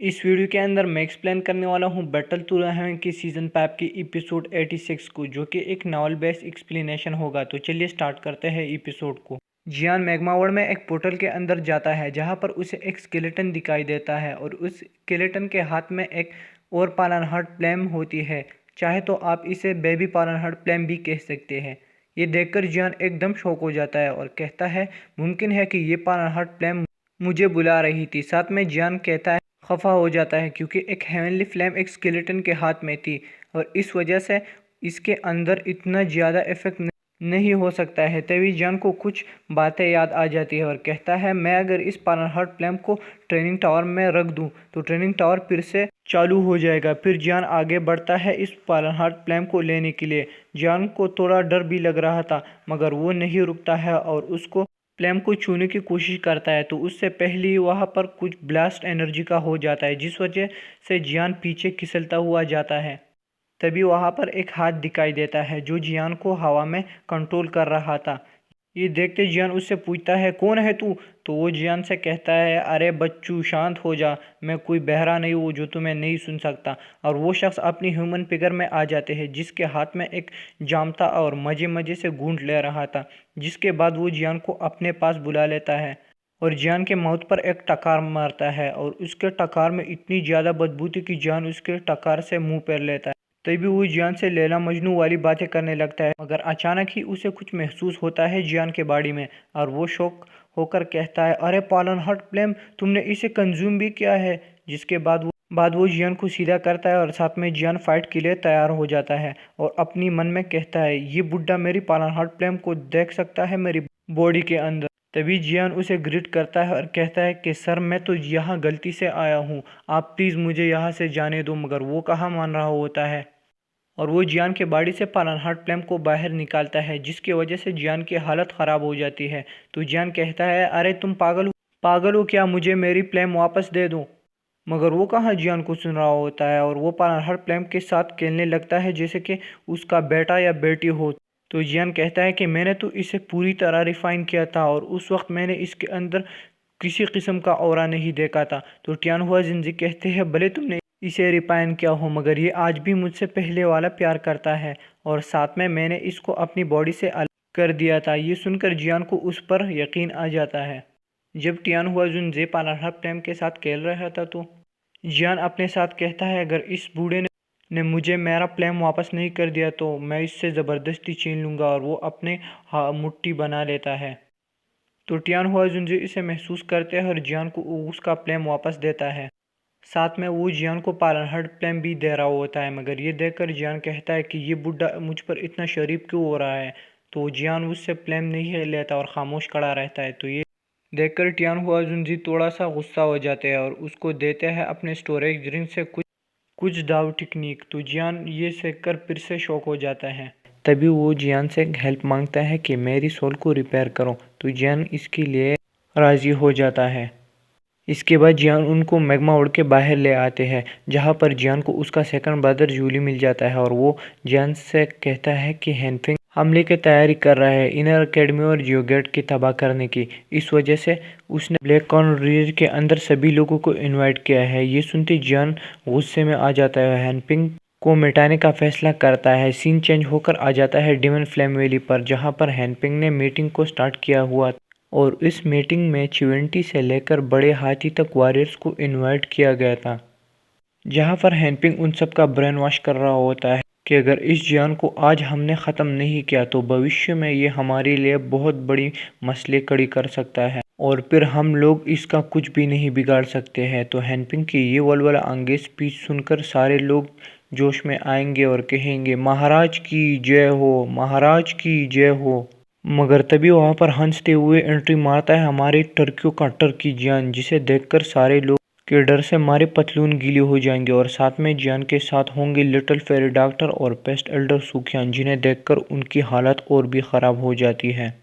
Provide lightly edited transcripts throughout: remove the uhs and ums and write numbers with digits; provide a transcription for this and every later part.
इस वीडियो के अंदर मैं एक्सप्लेन करने वाला हूँ बैटल टू हेवन की सीजन 5 की एपिसोड 86 को, जो कि एक नॉवल बेस्ड एक्सप्लेनेशन होगा। तो चलिए स्टार्ट करते हैं एपिसोड को। जियान मैग्मा वर्ल्ड में एक पोर्टल के अंदर जाता है, जहां पर उसे एक स्केलेटन दिखाई देता है और उस स्केलेटन के हाथ में एक और पालनहार्ड फ्लेम होती है। चाहे तो आप इसे बेबी पालनहार्ड फ्लेम भी कह सकते हैं। ये देखकर जियान एकदम शॉक हो जाता है और कहता है मुमकिन है कि ये पालनहार्ड फ्लेम मुझे बुला रही थी। साथ में जियान कहता है खफा हो जाता है क्योंकि एक हेवनली फ्लेम एक स्केलेटन के हाथ में थी और इस वजह से इसके अंदर इतना ज़्यादा इफेक्ट नहीं हो सकता है। तभी जियान को कुछ बातें याद आ जाती है और कहता है मैं अगर इस पालनहार्ड फ्लेम को ट्रेनिंग टावर में रख दूं तो ट्रेनिंग टावर फिर से चालू हो जाएगा। फिर जियान आगे बढ़ता है इस पालनहार्ड फ्लेम को लेने के लिए। जियान को थोड़ा डर भी लग रहा था, मगर वो नहीं रुकता है और उसको फ्लेम को छूने की कोशिश करता है, तो उससे पहले ही वहाँ पर कुछ ब्लास्ट एनर्जी का हो जाता है, जिस वजह से जियान पीछे खिसलता हुआ जाता है। तभी वहाँ पर एक हाथ दिखाई देता है जो जियान को हवा में कंट्रोल कर रहा था। ये देखते जियान उससे पूछता है कौन है तू। तो वो जियान से कहता है अरे बच्चू शांत हो जा, मैं कोई बहरा नहीं हूँ जो तुम्हें नहीं सुन सकता। और वो शख्स अपनी ह्यूमन फिगर में आ जाते हैं, जिसके हाथ में एक जाम था और मजे मजे से गूंथ ले रहा था। जिसके बाद वो जियान को अपने पास बुला लेता है और जियान के माउथ पर एक टकार मारता है और उसके टकार में इतनी ज़्यादा बदबू थी कि जियान उसके टकार से मुंह फेर लेता है। तभी वो जियान से लैला मजनू वाली बातें करने लगता है, मगर अचानक ही उसे कुछ महसूस होता है जियान के बॉडी में और वो शॉक होकर कहता है अरे पालनहार्ड फ्लेम, तुमने इसे कंज्यूम भी किया है। जिसके बाद वो जियान को सीधा करता है और साथ में जियान फाइट के लिए तैयार हो जाता है और अपनी मन में कहता है ये बुड्ढा मेरी पालनहार्ड फ्लेम को देख सकता है मेरी बॉडी के अंदर। तभी जियान उसे ग्रीट करता है और कहता है कि सर मैं तो यहाँ गलती से आया हूँ, आप प्लीज़ मुझे यहाँ से जाने दो। मगर वो कहाँ मान रहा होता है और वो जियान के बॉडी से पालनहार्ड फ्लेम को बाहर निकालता है, जिसकी वजह से जियान की हालत ख़राब हो जाती है। तो जियान कहता है अरे तुम पागल हो क्या, मुझे मेरी फ्लेम वापस दे दो। मगर वो कहाँ जियान को सुन रहा होता है और वो पालनहार्ड फ्लेम के साथ खेलने लगता है जैसे कि उसका बेटा या बेटी हो। तो जियान कहता है कि मैंने तो इसे पूरी तरह रिफाइन किया था और उस वक्त मैंने इसके अंदर किसी किस्म का ऑरा नहीं देखा था। तो टियान हुआ जिंजी कहते हैं भले तुमने इसे रिफाइन किया हो, मगर ये आज भी मुझसे पहले वाला प्यार करता है और साथ में मैंने इसको अपनी बॉडी से अलग कर दिया था। ये सुनकर जियान को उस पर यकीन आ जाता है। जब टियान हुआ जुन पालनहार्ड फ्लेम के साथ खेल रहा था, तो जियान अपने साथ कहता है अगर इस बूढ़े ने मुझे मेरा फ्लेम वापस नहीं कर दिया तो मैं इससे ज़बरदस्ती छीन लूँगा। और वो अपने मुट्ठी बना लेता है। तो टियान हुआ जुंजी इसे महसूस करते हैं और जियान को उसका फ्लेम वापस देता है। साथ में वो जियान को पालनहार्ड फ्लेम भी दे रहा होता है, मगर ये देखकर जियान कहता है कि ये बुड्ढा मुझ पर इतना शरीफ क्यों हो रहा है। तो जियान उससे फ्लेम नहीं लेता और खामोश खड़ा रहता है। तो ये देखकर टियान हुआ जुंजी थोड़ा सा गुस्सा हो जाते हैं और उसको देते हैं अपने स्टोरेज ड्रिंक से कुछ दाव टेक्निक। तो जियान ये सीखकर फिर से शॉक हो जाता है। तभी वो जियान से हेल्प मांगता है कि मेरी सोल को रिपेयर करो। तो जियान इसके लिए राज़ी हो जाता है। इसके बाद जियान उनको मैग्मा वर्ल्ड के बाहर ले आते हैं, जहाँ पर जियान को उसका सेकंड ब्रदर जूली मिल जाता है और वो जियान से कहता है कि हैनपिंग हमले की तैयारी कर रहा है इनर अकेडमी और जियोगेट की तबाह करने की। इस वजह से उसने ब्लैक कॉर्न रिज के अंदर सभी लोगों को इनवाइट किया है। ये सुनते जियान गुस्से में आ जाता है, हैनपिंग को मिटाने का फैसला करता है। सीन चेंज होकर आ जाता है डिमन फ्लेम वैली पर, जहाँ पर हैनपिंग ने मीटिंग को स्टार्ट किया हुआ और इस मीटिंग में चिवेंटी से लेकर बड़े हाथी तक वॉरियर्स को इनवाइट किया गया था, जहां पर हैनपिंग उन सब का ब्रेन वॉश कर रहा होता है कि अगर इस जियान को आज हमने ख़त्म नहीं किया तो भविष्य में ये हमारे लिए बहुत बड़ी मसले खड़ी कर सकता है और फिर हम लोग इसका कुछ भी नहीं बिगाड़ सकते हैं। तो हैनपिंग की ये वलवला अंगेज स्पीच सुनकर सारे लोग जोश में आएंगे और कहेंगे महाराज की जय हो, महाराज की जय हो। मगर तभी वहां पर हंसते हुए एंट्री मारता है हमारे टर्कियों का टर्की जियान, जिसे देखकर सारे लोग के डर से मारे पतलून गीले हो जाएंगे। और साथ में जियान के साथ होंगे लिटिल फेरी डॉक्टर और पेस्ट एल्डर सुखियान, जिन्हें देखकर उनकी हालत और भी ख़राब हो जाती है।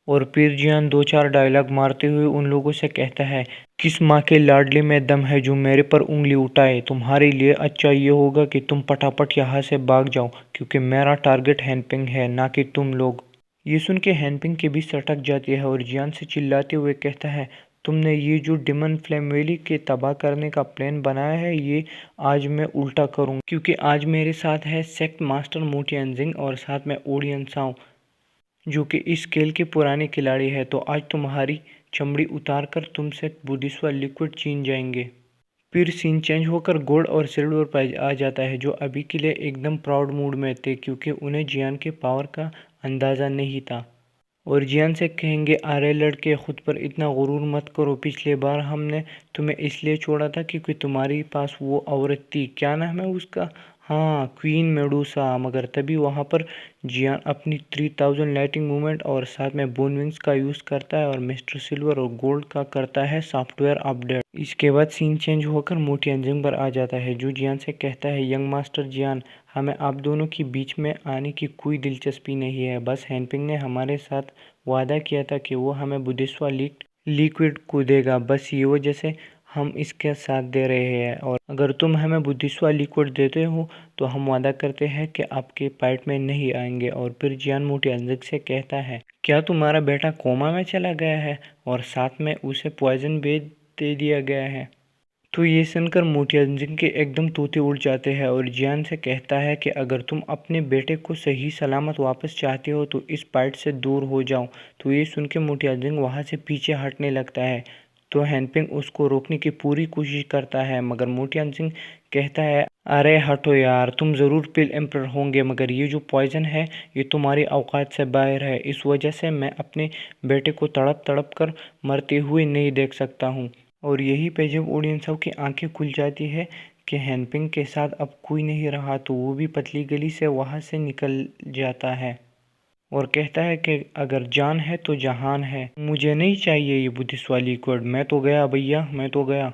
और फिर जियान दो चार डायलॉग मारते हुए उन लोगों से कहता है किस माँ के लाडले में दम है जो मेरे पर उंगली उठाए। तुम्हारे लिए अच्छा ये होगा कि तुम फटाफट यहाँ से भाग जाओ, क्योंकि मेरा टारगेट हैनपिंग है, ना कि तुम लोग। ये सुन के हैनपिंग के भी सटक जाती है और जियान से चिल्लाते हुए कहता है तुमने ये जो डिमन फ्लेम वैली के तबाह करने का प्लान बनाया है, ये आज मैं उल्टा करूँगा, क्योंकि आज मेरे साथ है सेक्ट मास्टर मोटियानजिंग और साथ में ओडियन साओ, जो कि इस खेल के पुराने खिलाड़ी है। तो आज तुम्हारी चमड़ी उतार कर तुमसे बुद्धिस्वा लिक्विड छीन जाएंगे। फिर सीन चेंज होकर गोल्ड और सिल्वर पर आ जाता है, जो अभी के लिए एकदम प्राउड मूड में थे, क्योंकि उन्हें जियान के पावर का अंदाज़ा नहीं था। और जियान से कहेंगे, अरे लड़के, खुद पर इतना गुरूर मत करो। पिछले बार हमने तुम्हें इसलिए छोड़ा था क्योंकि तुम्हारे पास वो औरत थी, क्या नाम है उसका, हाँ, क्वीन मेडूसा। मगर तभी वहाँ पर जियान अपनी 3000 लाइटिंग मूवमेंट और साथ में बोन विंग्स का यूज़ करता है और मिस्टर सिल्वर और गोल्ड का करता है सॉफ्टवेयर अपडेट। इसके बाद सीन चेंज होकर मोटियानजिंग पर आ जाता है, जो जियान से कहता है, यंग मास्टर जियान, हमें आप दोनों के बीच में आने की कोई दिलचस्पी नहीं है। बस हैंपिंग ने हमारे साथ वादा किया था कि वो हमें बुद्धिस्वा लिक्विड को देगा, बस ये वजह से हम इसके साथ दे रहे हैं। और अगर तुम हमें बुद्धिस्वा लिक्विड देते हो तो हम वादा करते हैं कि आपके फाइट में नहीं आएंगे। और फिर जियान मोटियानजिंग से कहता है, क्या तुम्हारा बेटा कोमा में चला गया है और साथ में उसे पॉइजन भी दे दिया गया है। तो ये सुनकर मोटियानजिंग के एकदम तोते उड़ जाते हैं और जियान से कहता है कि अगर तुम अपने बेटे को सही सलामत वापस चाहते हो तो इस फाइट से दूर हो जाओ। तो ये सुन के मोटियानजिंग वहाँ से पीछे हटने लगता है। तो हैंपिंग उसको रोकने की पूरी कोशिश करता है, मगर मोटियानजिंग कहता है, अरे हटो यार, तुम ज़रूर पिल एम्पर होंगे, मगर ये जो पॉइजन है ये तुम्हारी औकात से बाहर है। इस वजह से मैं अपने बेटे को तड़प तड़प कर मरते हुए नहीं देख सकता हूँ। और यहीं पे जब ऑडियंस की आंखें खुल जाती है कि हैंपिंग के साथ अब कोई नहीं रहा, तो वो भी पतली गली से वहाँ से निकल जाता है और कहता है कि अगर जान है तो जहान है, मुझे नहीं चाहिए ये बुद्धिस्ट वाली कोड, मैं तो गया भैया, मैं तो गया।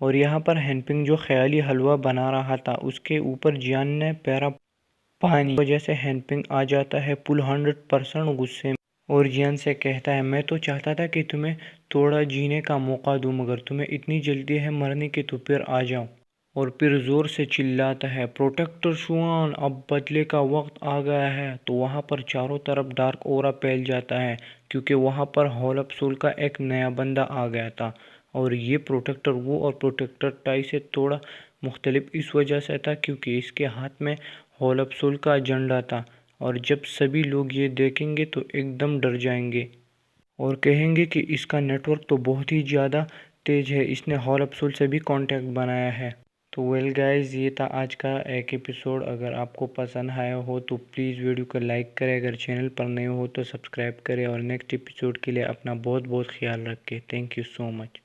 और यहाँ पर हैंपिंग जो ख्याली हलवा बना रहा था, उसके ऊपर जियान ने पैरा पानी वजह से हैंपिंग आ जाता है फुल 100% गुस्से में और जियान से कहता है, मैं तो चाहता था कि तुम्हें थोड़ा जीने का मौका दूं, मगर तुम्हें इतनी जल्दी है मरने की, तो फिर आ जाओ। और फिर जोर से चिल्लाता है, प्रोटेक्टर शुआन, अब बदले का वक्त आ गया है। तो वहाँ पर चारों तरफ डार्क ओरा फैल जाता है, क्योंकि वहाँ पर हॉल ऑफ सोल का एक नया बंदा आ गया था। और ये प्रोटेक्टर वो और प्रोटेक्टर टाई से थोड़ा मुख्तलिफ इस वजह से था क्योंकि इसके हाथ में हॉल ऑफ सोल का झंडा था। और जब सभी लोग ये देखेंगे तो एकदम डर जाएंगे और कहेंगे कि इसका नेटवर्क तो बहुत ही ज़्यादा तेज़ है, इसने हॉल ऑफ सोल से भी कांटेक्ट बनाया है। तो वेल गाइस, ये था आज का एक एपिसोड। अगर आपको पसंद आया हो तो प्लीज़ वीडियो को लाइक करें, अगर चैनल पर नए हो तो सब्सक्राइब करें और नेक्स्ट एपिसोड के लिए अपना बहुत बहुत ख्याल रखें। Thank you so much.